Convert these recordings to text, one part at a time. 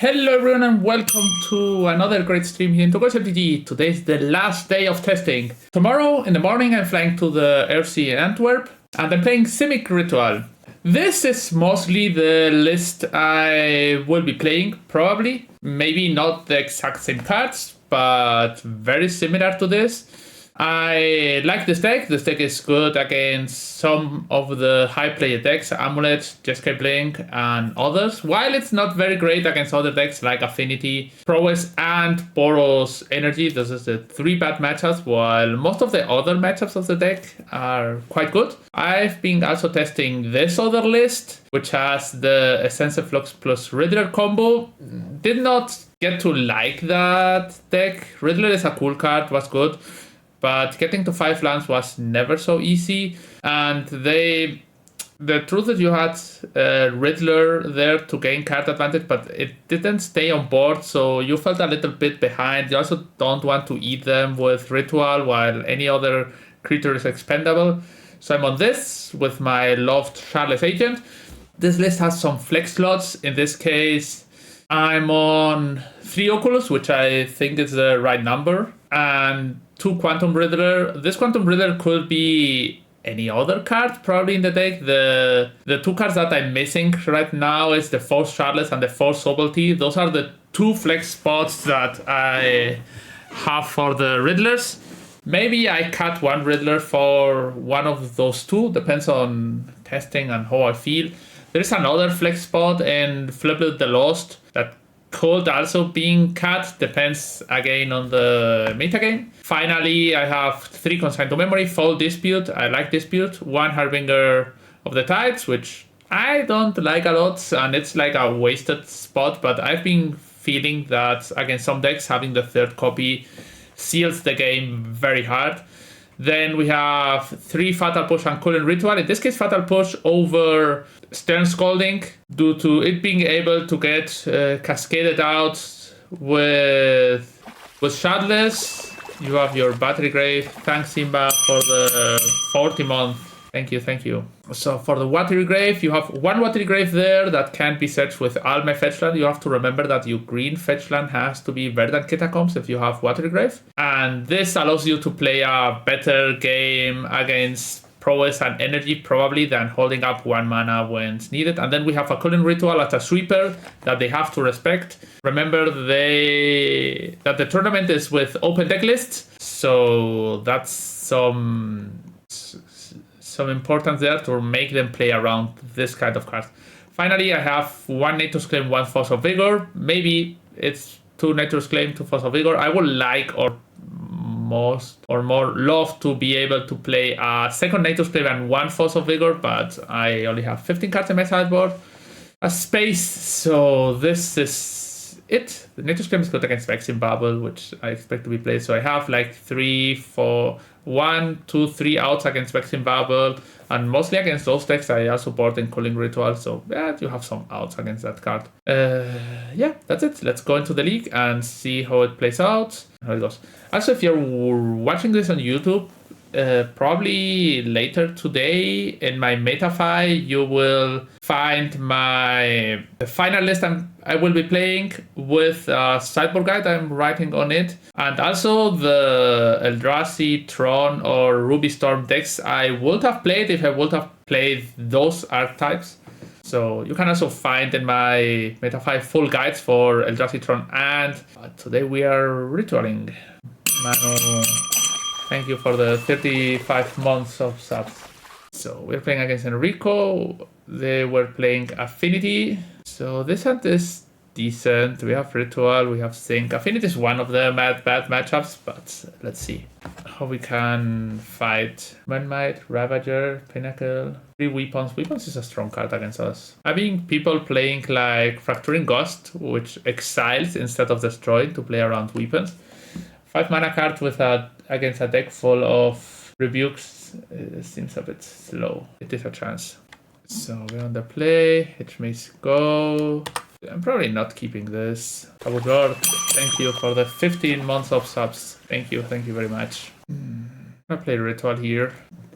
Hello everyone and welcome to another great stream here in Boros MTG. Today is the last day of testing. Tomorrow in the morning I'm flying to the RC in Antwerp and I'm playing Simic Ritual. This is mostly the list I will be playing, probably. Maybe not the exact same cards, but very similar to this. I like this deck. This deck is good against some of the high player decks, Amulet, Jeskai Blink, and others, while it's not very great against other decks like Affinity, Prowess, and Boros Energy. This is the three bad matchups, while most of the other matchups of the deck are quite good. I've been also testing this other list, which has the Essence Flux plus Riddler combo. Did not get to like that deck. Riddler is a cool card, was good. But getting to 5 lands was never so easy, and the truth is you had Riddler there to gain card advantage, but it didn't stay on board, so you felt a little bit behind. You also don't want to eat them with Ritual while any other creature is expendable. So I'm on this with my loved Charles Agent. This list has some flex slots. In this case, I'm on 3 Oculus, which I think is the right number, and 2 Quantum Riddler. This Quantum Riddler could be any other card probably in the deck. The 2 cards that I'm missing right now is the Force Charles and the Force Subtlety. Those are the 2 flex spots that I have for the Riddlers. Maybe I cut 1 Riddler for one of those 2, depends on testing and how I feel. There is another flex spot in Fliplet the Lost that could also being cut, depends again on the metagame. Finally, I have 3 Consigned to Memory, Foul Dispute, I like Dispute, 1 Harbinger of the Tides, which I don't like a lot, and it's like a wasted spot, but I've been feeling that against some decks, having the 3rd copy seals the game very hard. Then we have 3 Fatal Push and Cooling Ritual. In this case, Fatal Push over Stern Scalding, due to it being able to get cascaded out with Shardless. You have your Battery Grave. Thanks, Simba, for the 40-month. Thank you. So for the Watery Grave, you have 1 Watery Grave there that can't be searched with all my fetchland. You have to remember that your green fetchland has to be Verdant Catacombs if you have Watery Grave. And this allows you to play a better game against Prowess and Energy probably than holding up 1 mana when it's needed. And then we have a Cooling Ritual as a sweeper that they have to respect. Remember that the tournament is with open deck lists, so that's some importance there to make them play around this kind of cards. Finally, I have 1 Nature's Claim, 1 Force of Vigor. Maybe it's 2 Nature's Claim, 2 Force of Vigor. I would like or more love to be able to play a 2nd Nature's Claim and 1 Force of Vigor, but I only have 15 cards in my sideboard. A space, so this is it. The Nature's Claim is good against Vexing Bubble, which I expect to be played. So I have like 1, 2, 3 outs against Vexing Bubble, and mostly against those decks I also bought in Cooling Ritual, so yeah, you have some outs against that card. Yeah, that's it. Let's go into the league and see how it plays out, how it goes. Also, if you're watching this on YouTube, probably later today in my MetaFi, you will find the final list I will be playing with a sideboard guide I'm writing on it, and also the Eldrazi, Tron, or Ruby Storm decks I would have played if I would have played those archetypes. So you can also find in my MetaFi full guides for Eldrazi, Tron, and today we are ritualing. Manu, thank you for the 35 months of subs. So we're playing against Enrico. They were playing Affinity. So this hand is decent. We have Ritual, we have Sync. Affinity is one of the bad matchups, but let's see how we can fight. Moonlight, Ravager, Pinnacle. 3 Weapons. Weapons is a strong card against us. Having people playing like Fracturing Ghost, which exiles instead of destroying to play around Weapons. 5 mana card against a deck full of rebukes seems a bit slow. It is a chance. So we're on the play. HMAs go. I'm probably not keeping this. Abu Lord, thank you for the 15 months of subs. Thank you very much. I'm gonna play Ritual here.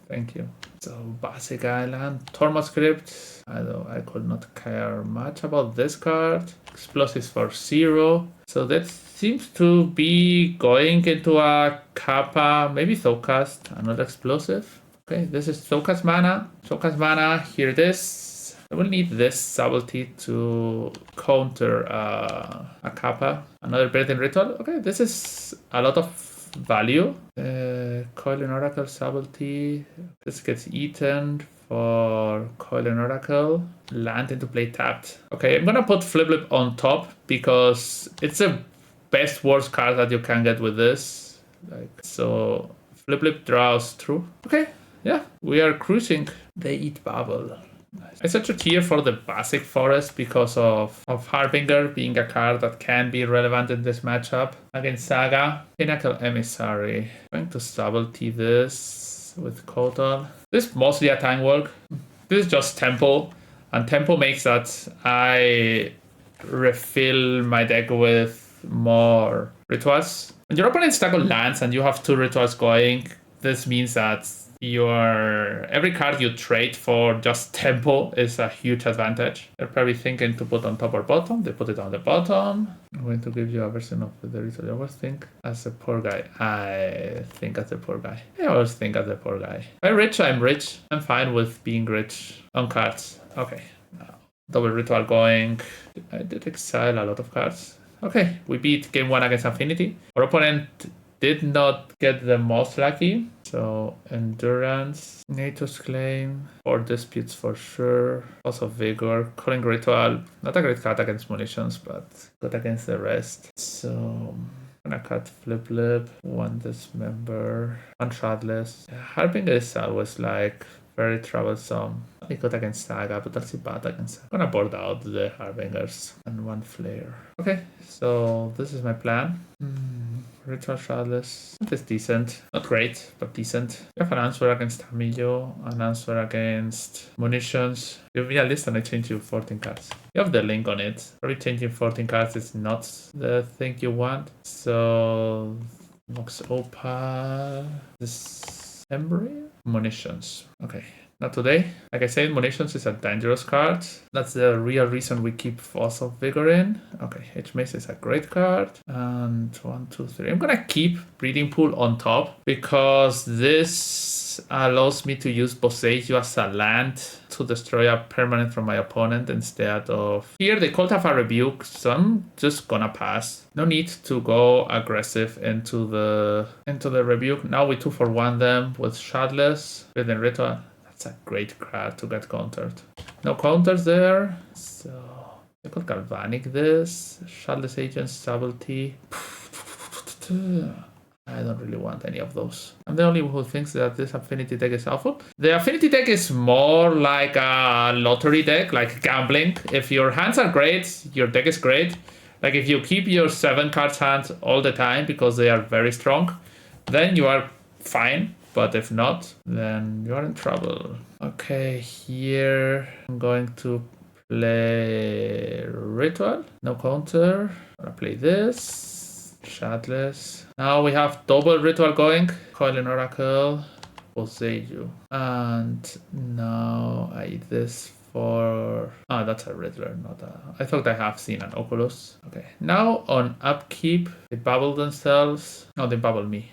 Thank you. So basic island, Tormod script. I could not care much about this card. Explosives for 0. So that seems to be going into a Kappa, maybe Thocast, another explosive. Okay, this is Thocast mana. Thocast mana, here it is. I will need this subtlety to counter a Kappa. Another Breathing Ritual. Okay, this is a lot of value. Coil and Oracle subtlety. This gets eaten for Coil and Oracle. Land into play tapped. Okay, I'm gonna put Flip on top because it's a best worst card that you can get with this. Like, so Flip draws through. Okay, yeah, we are cruising. They eat Bubble. Nice. I searched here for the basic forest because of Harbinger being a card that can be relevant in this matchup against Saga. Pinnacle Emissary. I'm going to subtlety this with Kotal. This is mostly a time work. This is just tempo, and tempo makes that I refill my deck with more rituals. When your opponent stack on lands and you have 2 rituals going, this means that every card you trade for just tempo is a huge advantage. They're probably thinking to put on top or bottom. They put it on the bottom. I'm going to give you a version of the ritual. I always think as a poor guy. I think as a poor guy. I always think as a poor guy. I'm rich. I'm fine with being rich on cards. Okay. Now, double ritual going. I did exile a lot of cards. Okay, we beat game 1 against Affinity. Our opponent did not get the most lucky. So Endurance, Nature's Claim, or Disputes for sure. Also Vigor, Calling Ritual. Not a great card against Munitions, but good against the rest. So I'm gonna cut Flip, one Dismember, one Shardless. Harbinger is always like very troublesome. Only good against Saga, but also bad against Saga. I'm gonna board out the Harbingers and one Flare. Okay, so this is my plan. Ritual Shardless. It is decent. Not great, but decent. You have an answer against Hamillo, an answer against Munitions. Give me a list and I change you 14 cards. You have the link on it. Probably changing 14 cards is not the thing you want. So Vox Opal. This Embry? Munitions. Okay. Not today. Like I said, Munitions is a dangerous card. That's the real reason we keep also Vigor in. Okay, H-Mace is a great card. And 1, 2, 3. I'm gonna keep Breeding Pool on top because this allows me to use Boseiju as a land to destroy a permanent from my opponent instead of... Here they could have a Rebuke, so I'm just gonna pass. No need to go aggressive into the Rebuke. Now we 2-for-1 them with Shardless, with the Ritual. That's a great card to get countered. No counters there, so I could Galvanic this. Shardless Agent, Subtlety. I don't really want any of those. I'm the only one who thinks that this Affinity deck is awful. The Affinity deck is more like a lottery deck, like gambling. If your hands are great, your deck is great. Like if you keep your 7 cards hand all the time because they are very strong, then you are fine. But if not, then you're in trouble. Okay, here I'm going to play Ritual. No counter. I'm gonna play this. Shardless. Now we have double Ritual going. Coil and Oracle. Boseiju. And now I eat this for... Ah, that's a Riddler, not a... I thought I have seen an Oculus. Okay. Now on upkeep, they bubble themselves. No, they bubble me.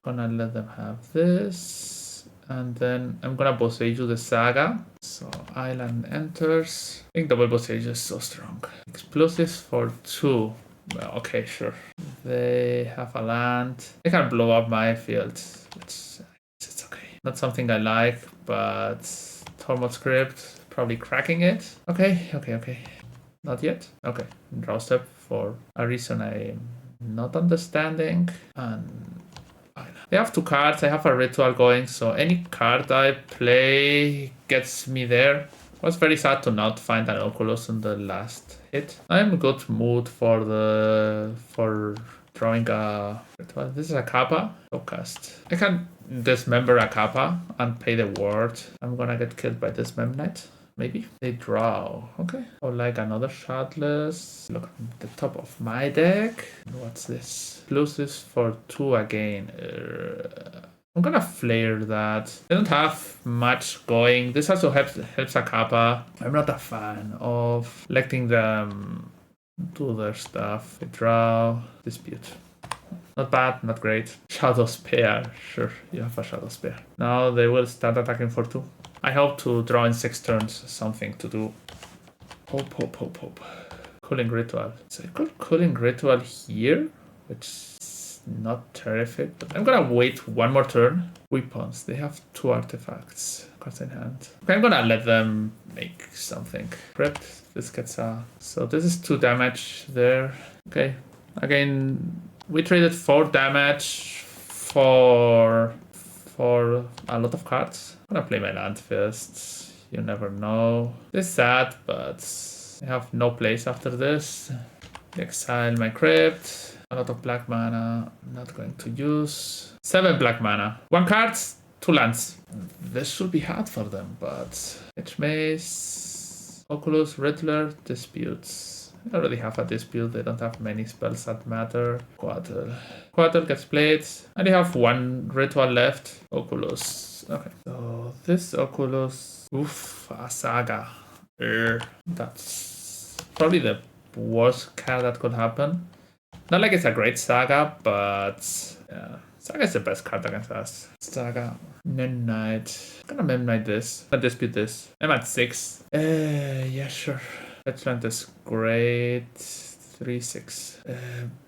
Gonna let them have this, and then I'm gonna Boseiju the Saga. So Island enters. I think double Boseiju is so strong. Explosives for 2. Well, okay, sure. They have a land. They can blow up my field. It's okay. Not something I like, but Tormod script probably cracking it. Okay. Not yet. Okay. Draw step for a reason I'm not understanding, and they have 2 cards. I have a Ritual going, so any card I play gets me there. It was very sad to not find an Oculus in the last hit. I'm in good mood for drawing a Ritual. This is a Kappa. Focused. I can dismember a Kappa and pay the ward. I'm gonna get killed by Dismemnite. Maybe. They draw. Okay. Or like another Shardless. Look at the top of my deck. What's this? Explosives for 2 again. I'm gonna flare that. They don't have much going. This also helps a kappa. I'm not a fan of letting them do their stuff. They draw, dispute. Not bad, not great. Shadow Spear. Sure, you have a Shadow Spear. Now they will start attacking for 2. I hope to draw in 6 turns something to do. Hope. Cooling Ritual. So I got Cooling Ritual here, which is not terrific, but I'm gonna wait 1 more turn. Weapons. They have 2 artifacts. Cards in hand. Okay, I'm gonna let them make something. Crypt. This gets a... So this is 2 damage there. Okay. Again, we traded 4 damage for a lot of cards. I'm gonna play my land first. You never know. This is sad, but I have no place after this. Exile my crypt. A lot of black mana. I'm not going to use. 7 black mana. 1 card, 2 lands. This should be hard for them, but Edge Maze, Oculus, Riddler, Disputes. I already have a dispute. They don't have many spells that matter. Quaddle gets played. And they have 1 ritual left. Oculus. Okay. So this Oculus. Oof, a Saga. That's probably the worst card that could happen. Not like it's a great Saga, but yeah. Saga is the best card against us. Saga. Memnite. I'm gonna Memnite this. I'm gonna dispute this. I'm at 6. Yeah, sure. Fetchland is great. 3/6.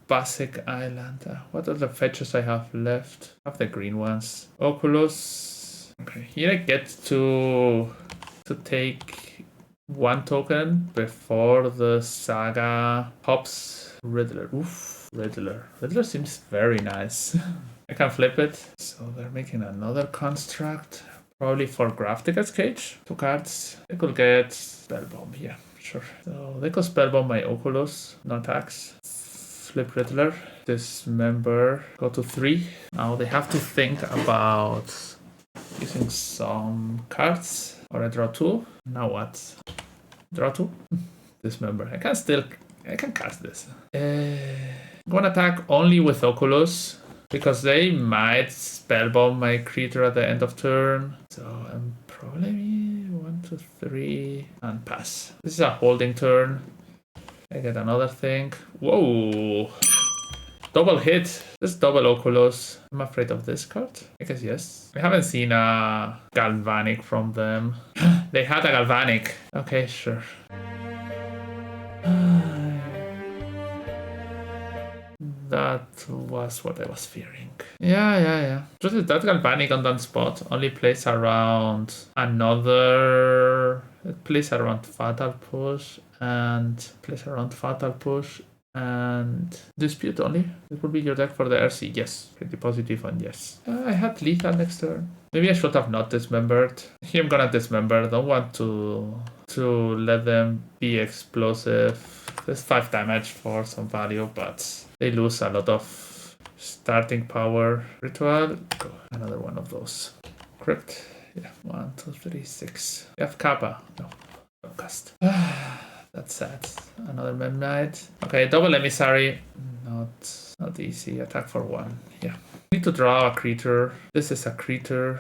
Basic Island. What are the fetches I have left? I have the green ones. Oculus. Okay, here I get to take 1 token before the Saga pops. Riddler. Oof, Riddler. Riddler seems very nice. I can flip it. So they're making another construct. Probably for Grafticus Cage. 2 cards. They could get Spellbomb, yeah. Sure. So they could Spellbomb my Oculus. No attacks. Flip Riddler. Dismember. Go to 3. Now they have to think about using some cards. Or I draw 2. Now what? Draw 2? Dismember. I can cast this. I'm gonna attack only with Oculus. Because they might Spellbomb my creature at the end of turn. So I'm probably 1, 2, 3 and pass. This is a holding turn. I get another thing. Whoa! Double hit. This is double Oculus. I'm afraid of this card. I guess yes. I haven't seen a Galvanic from them. They had a Galvanic. Okay, sure. That was what I was fearing. Yeah. Just that Galvanic on that spot only plays around another... It plays around Fatal Push and Dispute only. It would be your deck for the RC. Yes, pretty positive on yes. I had lethal next turn. Maybe I should have not dismembered. Here I'm gonna dismember. Don't want to let them be explosive. There's 5 damage for some value, but they lose a lot of starting power. Ritual. Go. Another one of those. Crypt. Yeah. 1, 2, 3, 6. You have Kappa. No. Don't cast. That's sad. Another Memnite. Okay, double Emissary. Not easy. Attack for 1. Yeah. Need to draw a creature. This is a creature.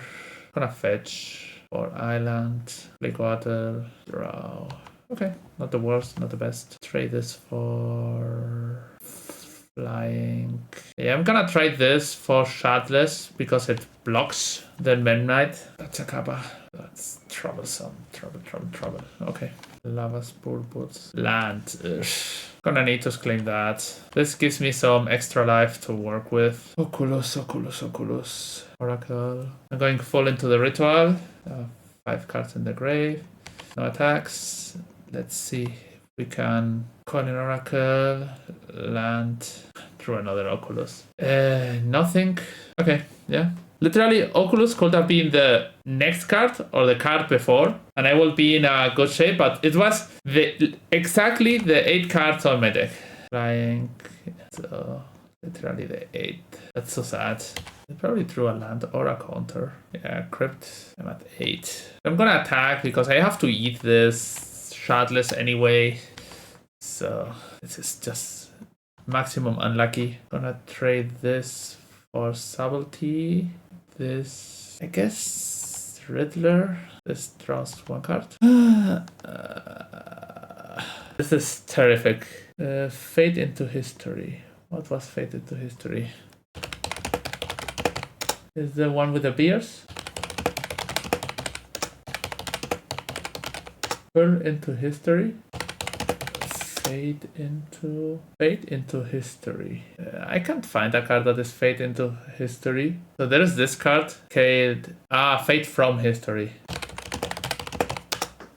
Gonna fetch for island. Play water. Draw. Okay, not the worst, not the best. Trade this for flying. Yeah, I'm gonna try this for Shardless because it blocks the Memnite. That's a Kappa. That's troublesome. Trouble. Okay. Lava Spore Boots. Land. Ugh. Gonna need to claim that. This gives me some extra life to work with. Oculus. Oracle. I'm going full into the Ritual. 5 cards in the grave. No attacks. Let's see if we can call an Oracle, land, through another Oculus. Nothing. Okay, yeah. Literally, Oculus could have been the next card or the card before, and I will be in a good shape, but it was exactly the 8 cards on my deck. Flying, so literally the 8. That's so sad. I probably drew a land or a counter. Yeah, Crypt. I'm at 8. I'm gonna attack because I have to eat this Shardless anyway. So this is just maximum unlucky. Gonna trade this for Subtlety. this, I guess, Riddler. This draws one card. This is terrific. Fade into history. What was Fade into history? Is the one with the beers? Burn into history. Fade into history. I can't find a card that is fade into history. So there is this card. Fade from history.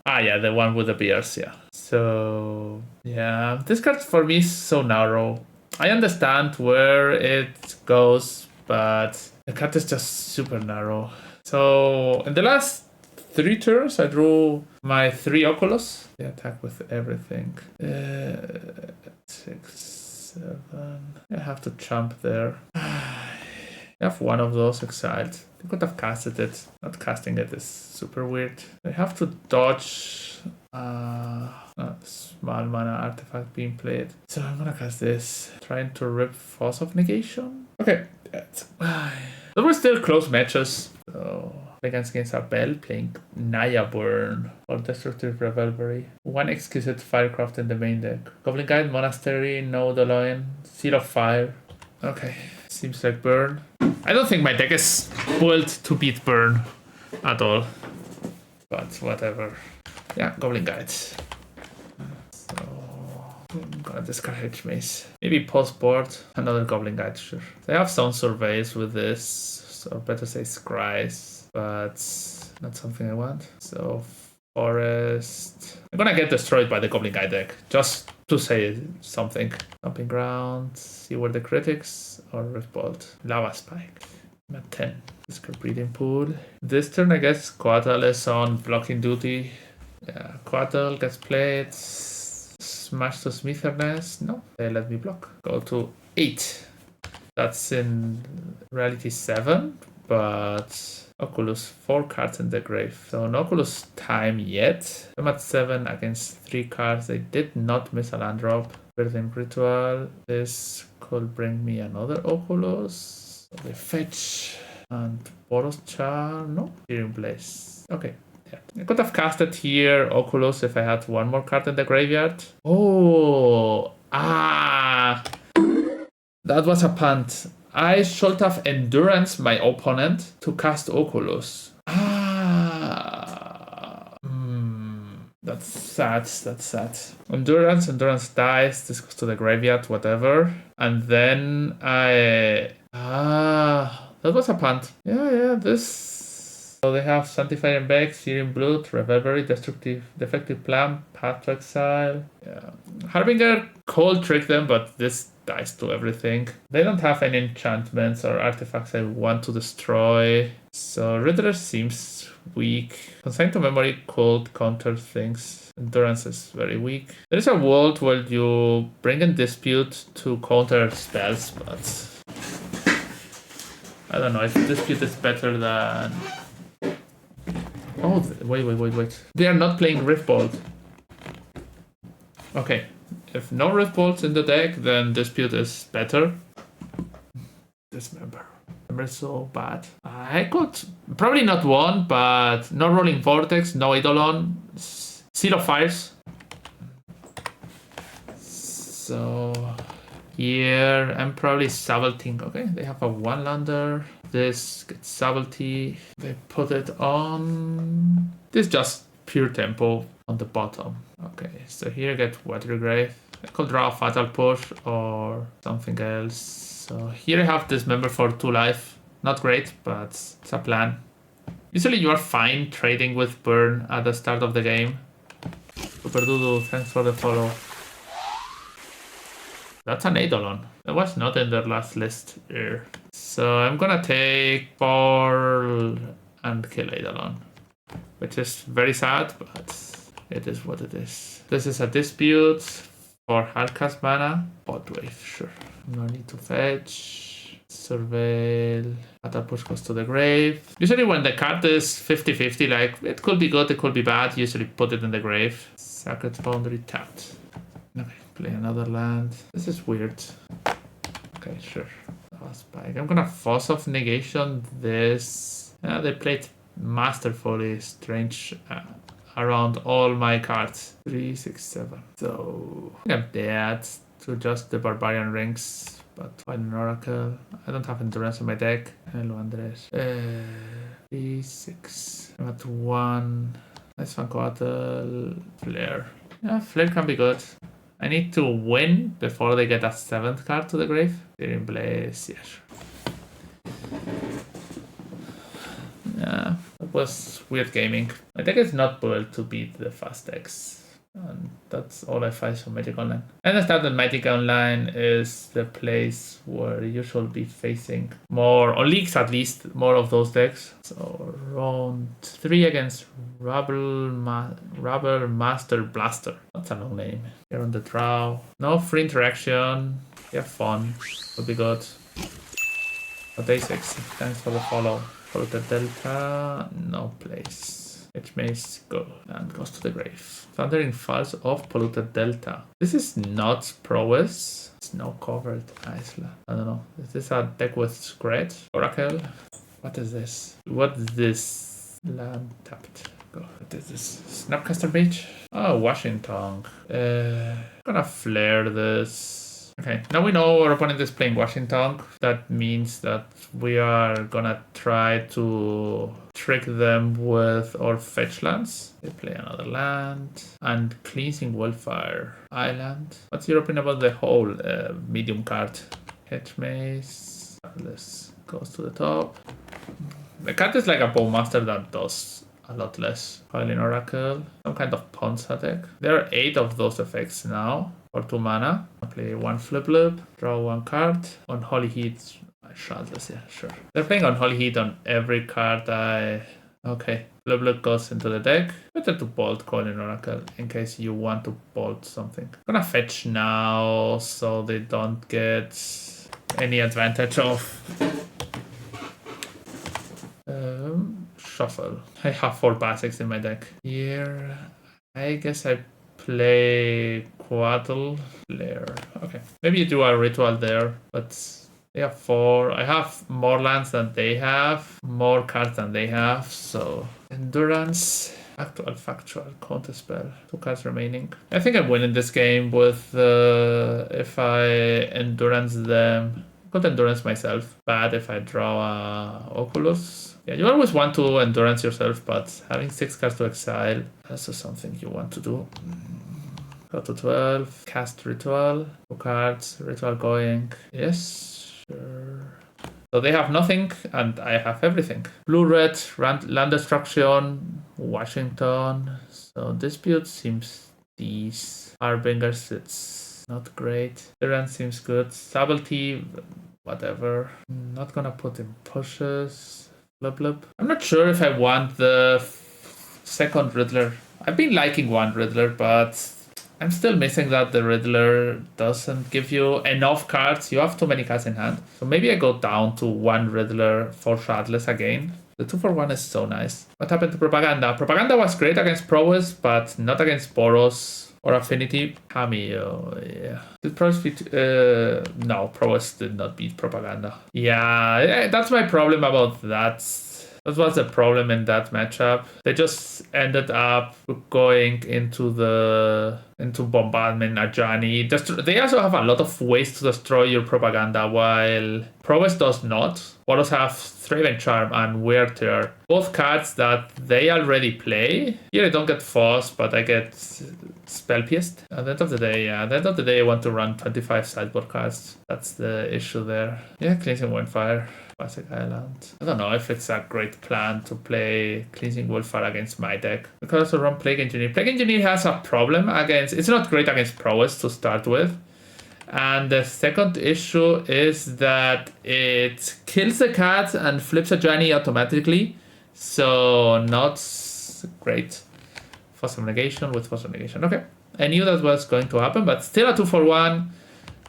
Yeah, the one with the beers, yeah. So yeah, this card for me is so narrow. I understand where it goes, but the card is just super narrow. So in the last 3 turns, I drew my 3 Oculus. They attack with everything. 6, 7. I have to jump there. I have one of those exiled. I could have casted it. Not casting it is super weird. I have to dodge a small mana artifact being played. So I'm gonna cast this. Trying to rip Force of Negation. Okay. There were still close matches. So against Arbel, playing Naya Burn or Destructive Revelry. 1 Exquisite Firecraft in the main deck. Goblin Guide, Monastery, No Doloin, Seal of Fire. Okay, seems like Burn. I don't think my deck is built to beat Burn at all. But whatever. Yeah, Goblin Guide. So I'm gonna discard Hedgemaze. Maybe post board another Goblin Guide, sure. They have some surveys with this, or better say scries, but not something I want. So Forest. I'm gonna get destroyed by the Goblin Guide deck, just to say something. Dumping Ground, see where the critics, or Riftbolt. Lava Spike. I'm at 10. Discard Breeding Pool. This turn, I guess, Coatl is on blocking duty. Yeah, Coatl gets played. Smash to Smitherness. No, they let me block. Go to 8. That's in reality 7, but Oculus 4 cards in the grave. So no Oculus time yet. I'm at 7 against 3 cards. They did not miss a land drop. Simic Ritual. This could bring me another Oculus. So they fetch. And Boros Char. No, here in place. Okay. Yeah. I could have casted here Oculus if I had one more card in the graveyard. Oh. That was a punt. I should have Endurance my opponent to cast Oculus. That's sad. That's sad. Endurance dies. This goes to the graveyard, whatever. And then that was a punt. Yeah, this. So they have Sanctifying Beck, Searing Blood, Revelry, Defective Plan, Path to Exile. Yeah. Harbinger could trick them, but this dies to everything. They don't have any enchantments or artifacts I want to destroy. So Riddler seems weak. Consign to Memory could counter things. Endurance is very weak. There is a world where you bring in Dispute to counter spells, but I don't know if Dispute is better than... Oh, wait. They are not playing Riftbolt. Okay. If no Riftbolts in the deck, then Dispute is better. Dismember. Remember, so bad. I could probably not one, but no Rolling Vortex, no Eidolon, Seal of Fires. So here I'm probably Sabalting. Okay, they have a 1-lander. This gets Sabalty. They put it on. This just pure tempo on the bottom. Okay, so here I get Watergrave. I could draw a Fatal Push or something else. So here I have this member for 2 life. Not great, but it's a plan. Usually you are fine trading with Burn at the start of the game. Super Doodoo, thanks for the follow. That's an Eidolon. That was not in their last list here. So I'm gonna take Ball and kill Eidolon. Which is very sad, but it is what it is. This is a Dispute for hardcast mana. Bot Wave, sure. No need to fetch. Surveil. Fatal Push goes to the grave. Usually when the card is 50-50, like, it could be good, it could be bad. Usually put it in the grave. Sacred Foundry tapped. Okay, play another land. This is weird. Okay, sure. Spike. I'm gonna force off negation this. They played masterfully strange around all my cards. 3, 6, 7. So I think I'm dead to just the barbarian rings, but find an oracle. I don't have endurance in my deck. Hello, Andres. 3, 6. I'm at 1. Nice Fancoatl. Flare. Yeah, Flare can be good. I need to win before they get a 7th card to the grave. Searing Blaze, yeah, sure. Yeah, that was weird gaming. My deck is not built to beat the fast decks. And that's all I find from Magic Online. I understand that Magic Online is the place where you should be facing more, or leagues at least, more of those decks. So round 3 against Rubber Master Blaster. That's a long name. Here on the draw. No free interaction. Have fun. Would be good. But day 6. Thanks for the follow. Follow the Delta. No place. H-Mace, go. And goes to the grave. Thundering Falls of Polluted Delta. This is not Prowess. It's no covered Isla. I don't know. Is this a deck with Scratch? Oracle? What is this? What is this? Land tapped. Go. What is this? Snapcaster Beach? Oh, Washington. Gonna flare this. Okay, now we know our opponent is playing Washington. That means that we are gonna try to trick them with our fetch lands. They play another land. And Cleansing Wildfire Island. What's your opinion about the whole medium card? Hedge Maze. This goes to the top. The card is like a Bowmaster that does a lot less. Piling Oracle. Some kind of Ponza deck. There are 8 of those effects now. For 2 mana. I play 1 flip loop. Draw 1 card. On Holy Heat. Shardless, yeah, sure. They're playing on Holy Heat on every card Okay. Flip loop goes into the deck. Better to bolt Coiling Oracle in case you want to bolt something. I'm gonna fetch now so they don't get any advantage of shuffle. I have 4 basics in my deck. Here, I guess I play Quaddle Flare. Okay, maybe you do a ritual there, but they have 4. I have more lands than they have, more cards than they have, so Endurance, Actual, Factual, Counterspell, 2 cards remaining. I think I'm winning this game with if I Endurance them. Could Endurance myself. Bad if I draw a Oculus. Yeah, you always want to Endurance yourself, but having 6 cards to exile, that's just something you want to do. Go to 12, cast Ritual, 2 cards, Ritual going. Yes, sure. So they have nothing, and I have everything. Blue-red, land destruction, Washington. So Dispute seems these. Harbingers, it's not great. Iran seems good. Subtlety, whatever. Not gonna put in pushes. Blub blub. I'm not sure if I want the second Riddler. I've been liking one Riddler, but I'm still missing that the Riddler doesn't give you enough cards. You have too many cards in hand. So maybe I go down to 1 Riddler for Shardless again. The 2-for-1 is so nice. What happened to Propaganda? Propaganda was great against Prowess, but not against Boros or Affinity. Cameo, yeah. Did Prowess beat... no, Prowess did not beat Propaganda. Yeah, that's my problem about that. That was the problem in that matchup. They just ended up going into Bombardment, Ajani. They also have a lot of ways to destroy your Propaganda, while Prowess does not. Boros have Thraven Charm and Weird Tear. Both cards that they already play. Here I don't get Force, but I get Spell Pierced. At the end of the day, I want to run 25 sideboard cards. That's the issue there. Yeah, Cleansing Wildfire. Classic Island. I don't know if it's a great plan to play Cleansing Wildfire against my deck. We could also run Plague Engineer. Plague Engineer has a problem against... It's not great against Prowess to start with. And the second issue is that it kills the card and flips a Johnny automatically. So not great. Fossil Negation with Fossil Negation. Okay. I knew that was going to happen, but still a 2-for-1.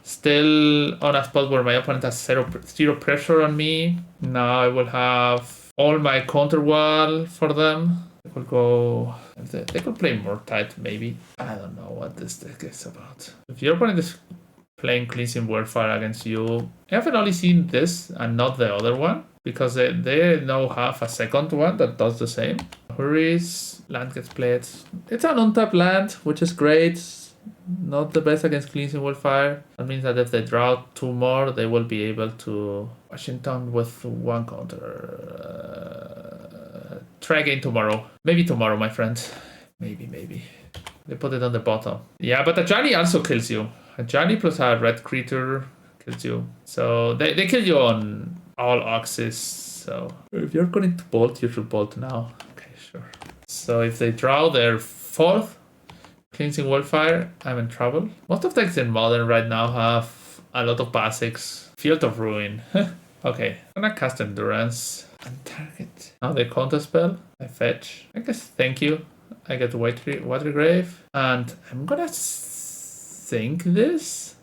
Still on a spot where my opponent has zero pressure on me. Now I will have all my counter wall for them. They could go... They could play more tight, maybe. I don't know what this deck is about. If your opponent is playing Cleansing Wildfire against you. I haven't only seen this and not the other one, because they now have a second one that does the same. Hurries, land gets played. It's an untapped land, which is great. Not the best against Cleansing Wildfire. That means that if they draw 2 more, they will be able to Washington with 1 counter. Try again tomorrow. Maybe tomorrow, my friend. Maybe. They put it on the bottom. Yeah, but a Ajani also kills you. A Ajani plus a red creature kills you. So they kill you on all axes. So if you're going to bolt, you should bolt now. Okay, sure. So if they draw their 4th Cleansing Wildfire, I'm in trouble. Most of the decks in Modern right now have a lot of basics. Field of Ruin. Okay, I'm gonna cast Endurance and target. Now they counter spell. I fetch. I guess thank you. I get Watery Grave. And I'm gonna sink this,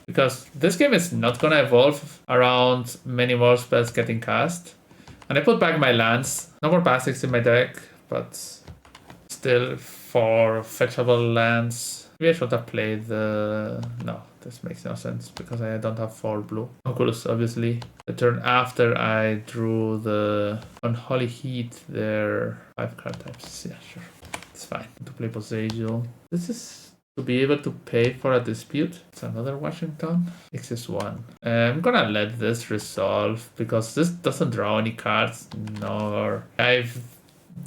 because this game is not gonna evolve around many more spells getting cast. And I put back my lands. No more basics in my deck, but still 4 fetchable lands. Maybe I should have played the... No, this makes no sense because I don't have 4 blue. Oculus, obviously. The turn after I drew the Unholy Heat, their 5 card types. Yeah, sure. It's fine. To play Poseidon. This is to be able to pay for a dispute. It's another Washington. X1. I'm gonna let this resolve because this doesn't draw any cards, nor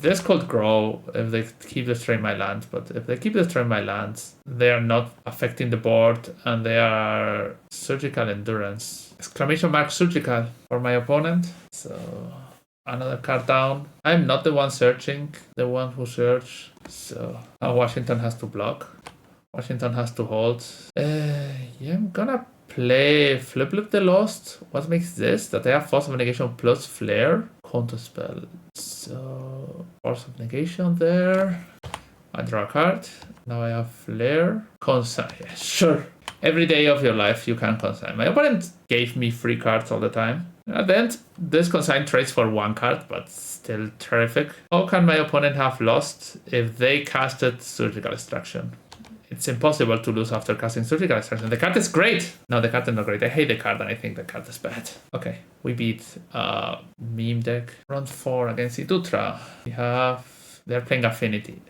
this could grow if they keep destroying my lands, but if they keep destroying my lands, they are not affecting the board and they are Surgical Endurance. Exclamation mark surgical for my opponent. So another card down. I'm not the one searching, the one who search. So now Washington has to block. Washington has to hold. Yeah, I'm gonna play Flip the Lost. What makes this? That I have Force of Negation plus Flare. Counterspell. So Force of Negation there. I draw a card. Now I have Flare. Consign. Yeah, sure. Every day of your life you can consign. My opponent gave me 3 cards all the time. At the end, this consign trades for 1 card, but still terrific. How can my opponent have lost if they casted Surgical Extraction? It's impossible to lose after casting Surgical Extraction. The card is great. No, the card is not great. I hate the card and I think the card is bad. Okay, we beat meme deck. Round 4 against Idutra. They're playing Affinity.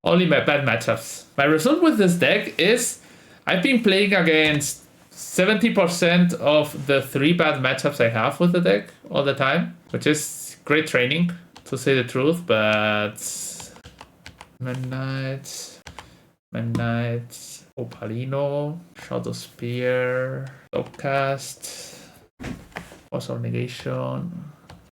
Only my bad matchups. My result with this deck is I've been playing against 70% of the 3 bad matchups I have with the deck all the time, which is great training, to say the truth, but Midnight, Opalino, Shadow Spear, Dogcast, Force of Negation,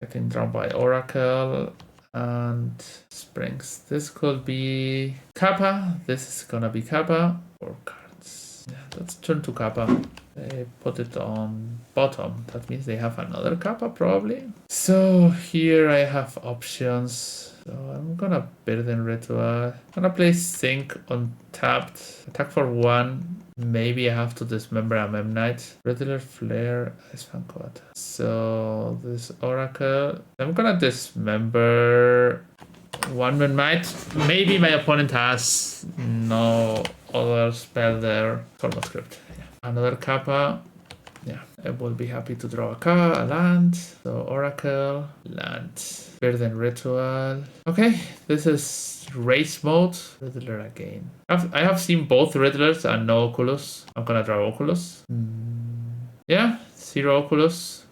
getting drawn by Oracle, and Springs. This could be Kappa. This is gonna be Kappa. 4 cards. Yeah, let's turn to Kappa. They put it on bottom. That means they have another Kappa probably. So here I have options. So I'm gonna Burden Ritual. I'm gonna play Sync untapped. Attack for 1. Maybe I have to dismember a Memnite. Riddler, Flare, Ice Fancot. So this Oracle. I'm gonna dismember 1 Memnite. Maybe my opponent has no other spell there. Tormo Script. Yeah. Another Kappa. Yeah, I will be happy to draw a land. So Oracle, land, Burden Ritual. Okay, this is race mode. Riddler again. I have seen both Riddlers and no Oculus. I'm gonna draw Oculus. Yeah, 0 Oculus.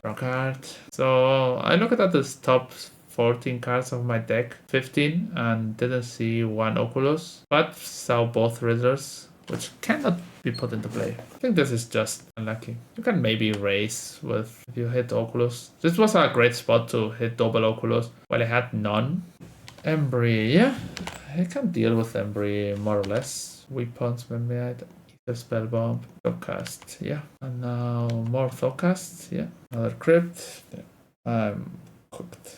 Draw card. So I looked at this top 14 cards of my deck, 15, and didn't see 1 Oculus, but saw both Riddlers, which cannot be put into play. I think this is just unlucky. You can maybe race with if you hit Oculus. This was a great spot to hit double Oculus. Well, I had none. Embry, yeah. I can deal with Embry more or less. Weapons, maybe Ether Spell Bomb. Thoughtcast, yeah. And now more Thoughtcast, yeah. Another Crypt. Yeah. I'm cooked.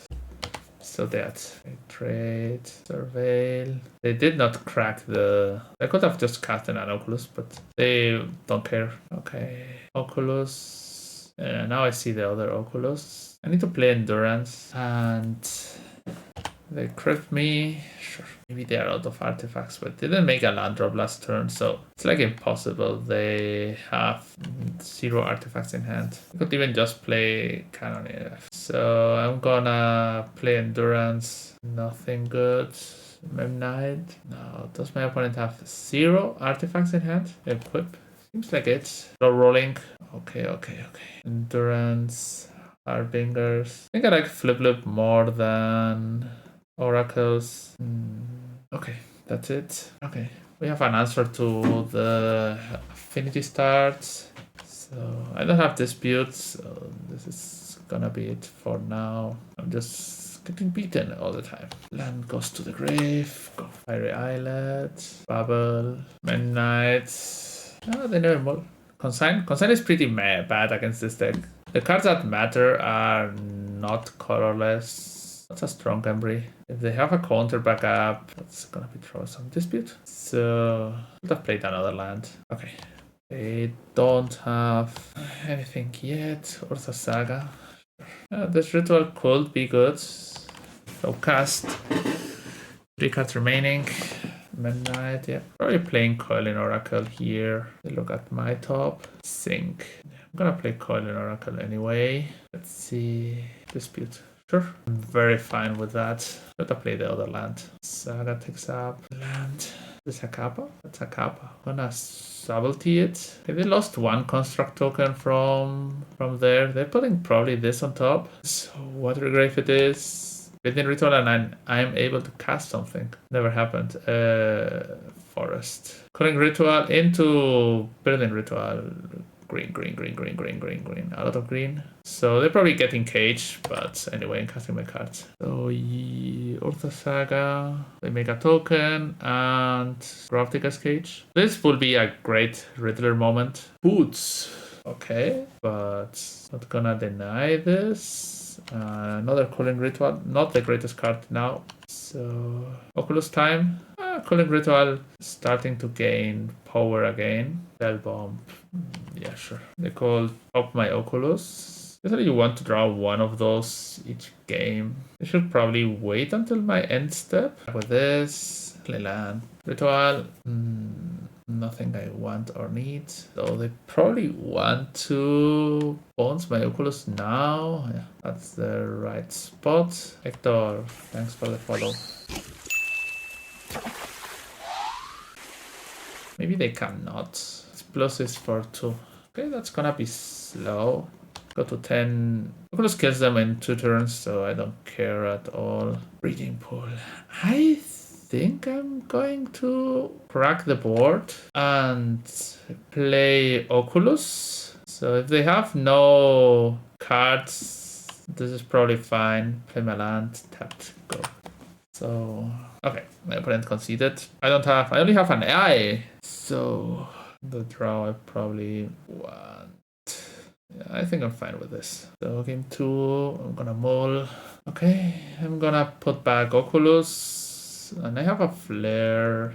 So that I trade, surveil. They did not crack the... I could have just cast an Oculus, but they don't care. Okay, Oculus. Now I see the other Oculus. I need to play Endurance and They crypt me. Sure. Maybe they are out of artifacts, but they didn't make a land drop last turn, so it's like impossible. They have 0 artifacts in hand. I could even just play Cannon EF. So I'm gonna play Endurance. Nothing good. Memnite. No. Does my opponent have 0 artifacts in hand? Equip. Seems like it. Low rolling. Okay. Endurance. Harbingers. I think I like Flip more than Oracles. Okay, that's it. Okay, we have an answer to the Affinity starts. So I don't have disputes, so this is gonna be it for now. I'm just getting beaten all the time. Land goes to the grave. Go Fiery Islet. Bubble. Midnight. Oh, they never more. Consign is pretty bad against this deck. The cards that matter are not colorless. That's a strong Embry. If they have a counter backup, that's gonna be troublesome. Dispute. So should have played another land. Okay. They don't have anything yet. Urza Saga. This ritual could be good. So cast. 3 cards remaining. Midnight, yeah. Probably playing Coiling Oracle here. Look at my top. Sync. I'm gonna play Coiling Oracle anyway. Let's see. Dispute. Sure. I'm very fine with that. Gotta play the other land. Saga takes up. Land. Is this a Kappa? That's a Kappa. I'm gonna subtlety it. Okay, they lost 1 construct token from there. They're putting probably this on top. So Water Grave it is. Building Ritual and I'm able to cast something. Never happened. Forest. Calling Ritual into Building Ritual. Green. A lot of green. So they're probably getting cage, but anyway, I'm casting my cards. So Urza Saga. They make a token and Gravticus Cage. This will be a great Riddler moment. Boots. Okay, but not gonna deny this. Another Calling Ritual, not the greatest card now. So Oculus time. Calling Ritual starting to gain power again. Bell Bomb. Yeah, sure. They call up my Oculus. Usually you want to draw 1 of those each game. I should probably wait until my end step. With this, play land. Ritual. Nothing I want or need. So they probably want to bounce my Oculus now. Yeah, that's the right spot. Hector, thanks for the follow. Maybe they cannot. Plus is for 2. Okay, that's gonna be slow. Go to 10. Oculus kills them in 2 turns, so I don't care at all. Breeding Pool. I think I'm going to crack the board and play Oculus. So if they have no cards, this is probably fine. Play my land, tapped, go. So okay, my opponent conceded. I only have an AI. So the draw I probably want. Yeah, I think I'm fine with this. So game 2, I'm gonna mull. Okay, I'm gonna put back Oculus. And I have a flare.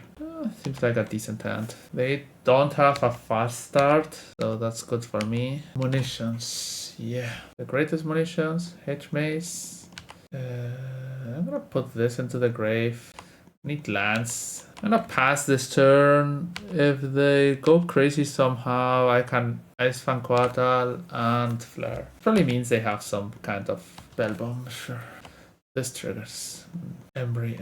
Seems like a decent hand. They don't have a fast start, so that's good for me. Munitions. Yeah. The greatest munitions. Hedge Mace. I'm gonna put this into the grave. Need lands. I'm gonna pass this turn. If they go crazy somehow, I can Ice Fan Quatal and Flare. Probably means they have some kind of Bell Bomb, sure. This triggers. Embry.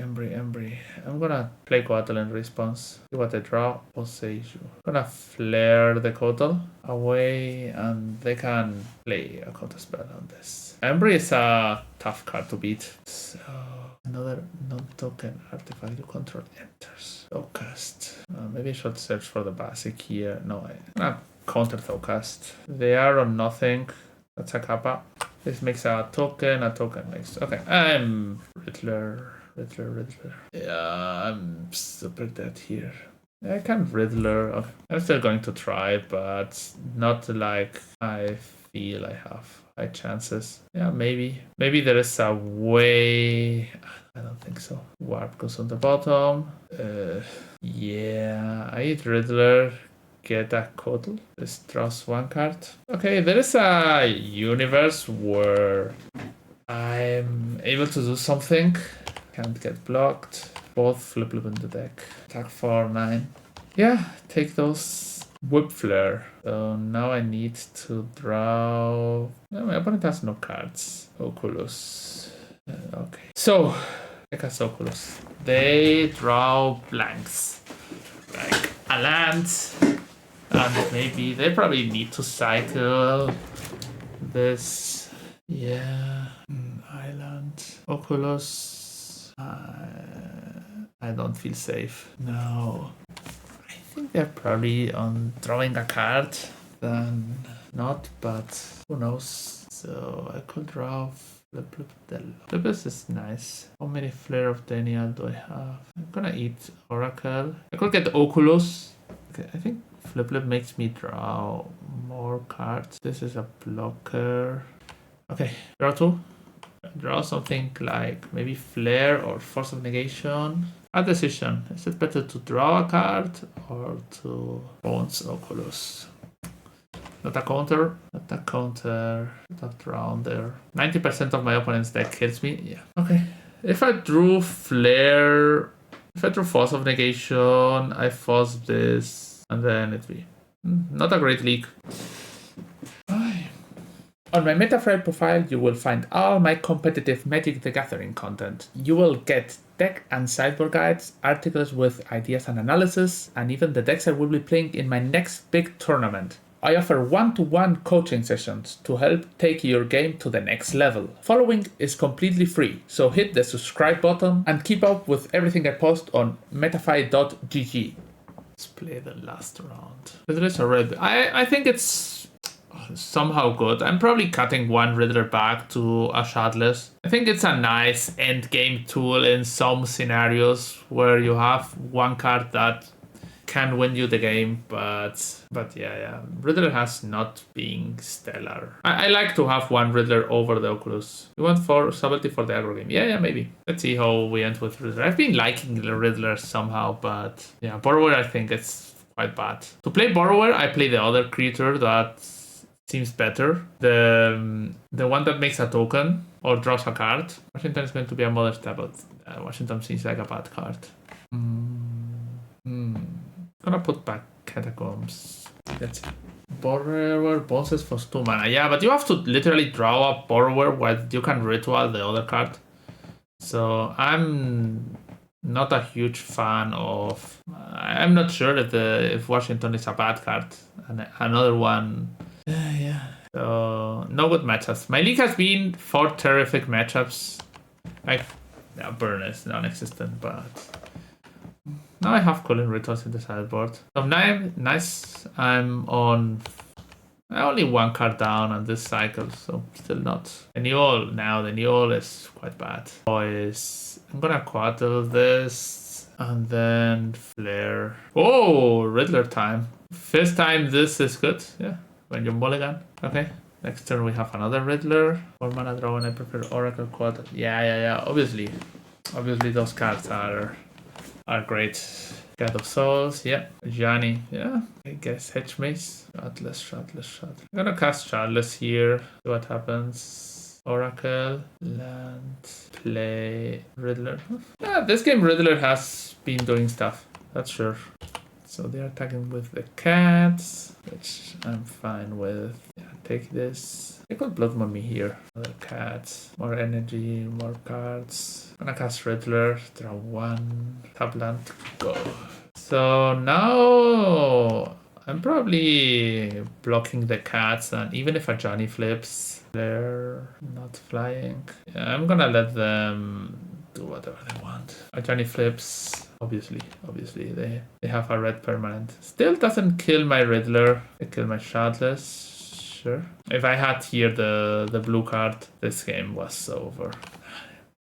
I'm gonna play Quatal in response. See what they draw. Poseiju. I'm gonna flare the Kotal away and they can play a counter spell on this. Embry is a tough card to beat. So another non-token artifact you control enters. Thowcast. Maybe I should search for the basic here. No, I'm gonna counter Thowcast. They are on nothing. That's a Kappa. This makes a token makes... Okay, I'm Riddler. Yeah, I'm super dead here. I can Riddler. Okay. I'm still going to try, but not like I feel I have high chances. Yeah, maybe. Maybe there is a way... I don't think so. Warp goes on the bottom. Yeah, I eat Riddler. Get a Kotal. This draws 1 card. Okay, there is a universe where I'm able to do something. Can't get blocked. Both flip in the deck. Attack 4, 9. Yeah, take those. Whip Flare. So now I need to draw. No, my opponent has no cards. Oculus. Okay. So, I cast Oculus. They draw blanks. Like a land. And maybe they probably need to cycle this. Yeah. Island. Oculus. I don't feel safe. No. I think they're probably on drawing a card. Then not, but who knows. So I could draw Flip is nice. How many Flare of Daniel do I have? I'm gonna eat Oracle. I could get Oculus. Okay, I think Flip makes me draw more cards. This is a blocker. Okay, draw 2. Draw something like maybe Flare or Force of Negation. A decision. Is it better to draw a card or to bounce Oculus? Not a counter. Not a counter. Not around there. 90% of my opponent's deck kills me. Yeah. Okay. If I drew Flare, if I drew Force of Negation, I force this, and then it'd be not a great leak. On my Metafrail profile, you will find all my competitive Magic the Gathering content. You will get deck and sideboard guides, articles with ideas and analysis, and even the decks I will be playing in my next big tournament. I offer one-to-one coaching sessions to help take your game to the next level. Following is completely free, so hit the subscribe button and keep up with everything I post on metafy.gg. Let's play the last round. Riddlers are red. I think it's somehow good. I'm probably cutting one Riddler back to a Shardless. I think it's a nice end game tool in some scenarios where you have one card that can win you the game, but yeah, Riddler has not been stellar. I like to have one Riddler over the Oculus. You want for stability for the aggro game? Yeah, maybe. Let's see how we end with Riddler. I've been liking the Riddler somehow, but yeah, Borrower, I think it's quite bad. To play Borrower, I play the other creature that seems better. The one that makes a token or draws a card. Washington is going to be a Mother's Tablet. Washington seems like a bad card. Gonna put back Catacombs. That's it. Borrower bounces for 2 mana. Yeah, but you have to literally draw a Borrower while you can ritual the other card. So I'm not a huge fan of. I'm not sure if Washington is a bad card. And another one. Yeah. So no good matchups. My league has been 4 terrific matchups. Like, yeah, Burn is non-existent, but. Now I have Colin Rituals in the sideboard. So 9, nice. I'm on only 1 card down on this cycle, so still not. The Newell is quite bad. Boys, I'm gonna quaddle this and then Flare. Oh, Riddler time. First time this is good. Yeah, when you mulligan. Okay. Next turn we have another Riddler. 4 mana draw and I prefer Oracle Quad. Yeah. Obviously those cards are great. God of Souls, yeah. Johnny, yeah. I guess Hedge Mace. Shardless. I'm gonna cast Shardless here. See what happens. Oracle, land, play Riddler. Yeah, this game Riddler has been doing stuff. That's sure. So they're attacking with the cats, which I'm fine with. Yeah, take this. I could Blood Mummy here. Other cats, more energy, more cards. Gonna cast Riddler, draw 1, tap land, go. So now I'm probably blocking the cats, and even if a Johnny flips, they're not flying. Yeah, I'm gonna let them do whatever they want. A Johnny flips. Obviously, they have a red permanent. Still doesn't kill my Riddler. They kill my Shardless. Sure. If I had here the blue card, this game was over.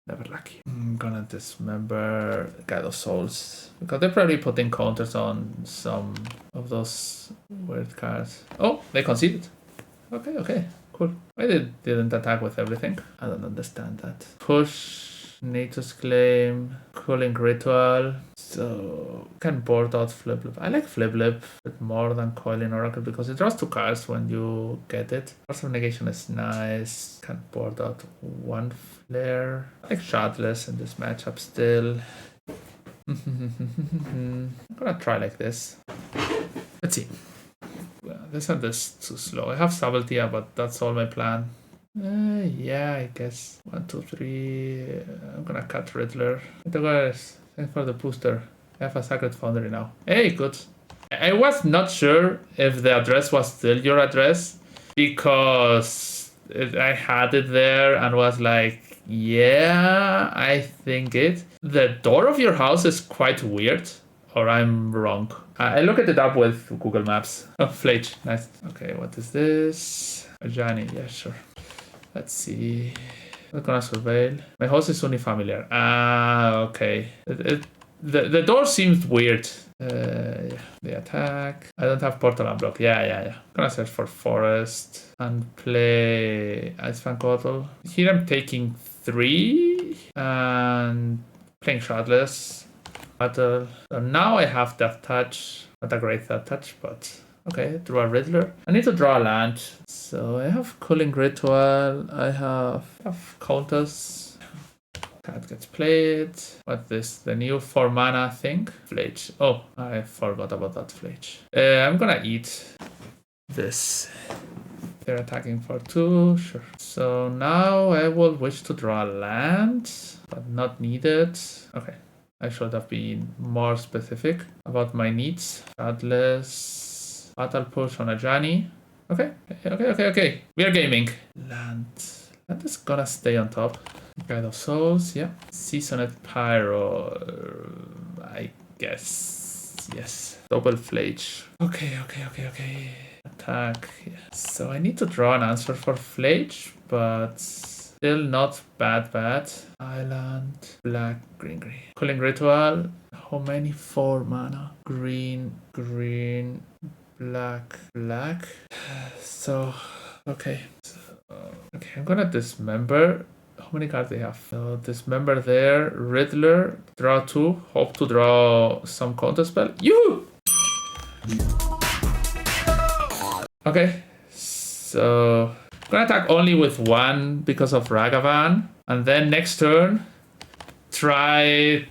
Never lucky. I'm gonna dismember God of Souls because they're probably putting counters on some of those weird cards. Oh, they conceded. Okay, cool. Why they didn't attack with everything? I don't understand that. Push. Nature's Claim, Cooling Ritual. So can board out Flip Flip. I like Flip Flip a bit more than Coiling Oracle because it draws 2 cards when you get it. Force of Negation is nice. Can board out 1 Flare. I like Shardless in this matchup still. I'm gonna try like this. Let's see. This and this too slow. I have Sabaltia, but that's all my plan. Yeah, I guess 1, 2, 3. I'm gonna cut Riddler. Guys, thanks for the booster. I have a Sacred Foundry now. Hey, good. I was not sure if the address was still your address because I had it there and was like, yeah, I think it. The door of your house is quite weird, or I'm wrong. I looked it up with Google Maps. Oh, Flage, nice. Okay, what is this? Ajani, yeah, sure. Let's see. I'm gonna surveil. My house is unifamiliar. Ah, okay. The door seems weird. Yeah, the attack. I don't have portal unblock. Yeah. I'm gonna search for forest and play Icefang Coddle. Here I'm taking 3 and playing Shardless. Battle. So now I have Death Touch. Not a great Death Touch, but okay. Draw a Riddler. I need to draw a land. So I have Cooling Ritual. I have counters. Card gets played. What's this? The new 4 mana thing? Flage. Oh, I forgot about that Flage. I'm gonna eat this. They're attacking for 2. Sure. So now I will wish to draw a land, but not needed. Okay. I should have been more specific about my needs. Shardless. Battle push on Ajani. Okay. We are gaming. Land is gonna stay on top. Guide of Souls, yeah. Seasoned Pyro. I guess. Yes. Double Flage. Okay. Attack. Yeah. So I need to draw an answer for Flage, but still not bad. Island. Black, green. Cooling Ritual. How many? 4 mana. Green, black. So, okay. I'm gonna dismember. How many cards they have? So dismember there. Riddler. Draw 2. Hope to draw some counter spell. You. Okay. So I'm gonna attack only with 1 because of Ragavan. And then next turn, try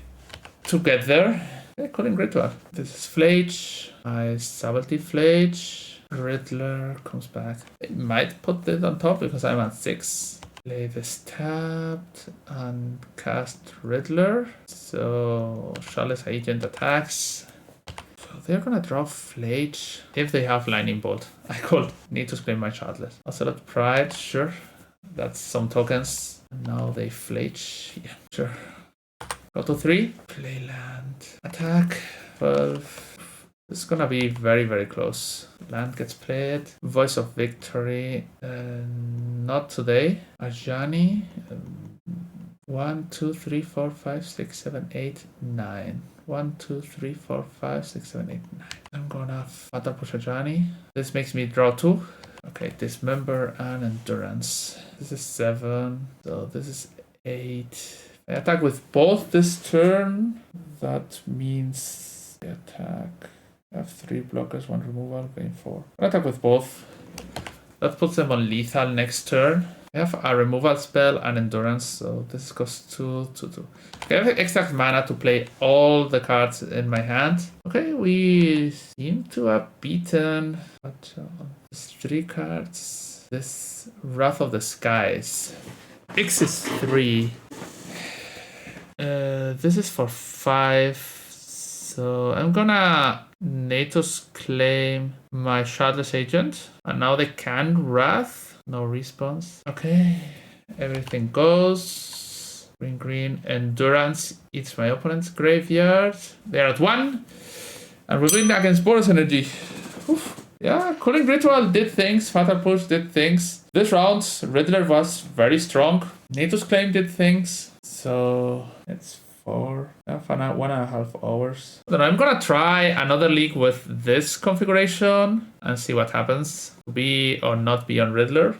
to get there. Okay, Cooling Ritual. This is Flage. I Sabalti Flage. Riddler comes back. I might put it on top because I'm at 6. Play this tapped and cast Riddler. So Shardless Agent attacks. So they're gonna draw Flage if they have Lightning Bolt. I could need to claim my Shardless. Ocelot Pride, sure. That's some tokens. Now they Flage. Yeah, sure. Go to 3. Play land. Attack. 12. This is gonna be very close. Land gets played. Voice of Victory. Not today. Ajani. 1, 2, 3, 4, 5, 6, 7, 8, 9. 1, 2, 3, 4, 5, 6, 7, 8, 9. I'm gonna Fatal Push Ajani. This makes me draw 2. Okay, Dismember and Endurance. This is 7. So this is 8. I attack with both this turn. That means the attack. I have 3 blockers, 1 removal, gain 4. I attack with both. That puts them on lethal next turn. I have a removal spell and endurance, so this costs 2, 2, 2. Okay, I have exact mana to play all the cards in my hand. Okay, we seem to have beaten. But these 3 cards. This Wrath of the Skies. X is 3. This is for 5. So I'm gonna Natus claim my Shardless Agent. And now they can Wrath. No response. Okay. Everything goes. Green. Endurance eats my opponent's graveyard. They're at 1. And we're going against Boros Energy. Oof. Yeah, Cooling Ritual did things. Fatal Push did things. This round, Riddler was very strong. Natus Claim did things. So it's 1.5 hours. Then I'm gonna try another league with this configuration and see what happens. Be or not be on Riddler.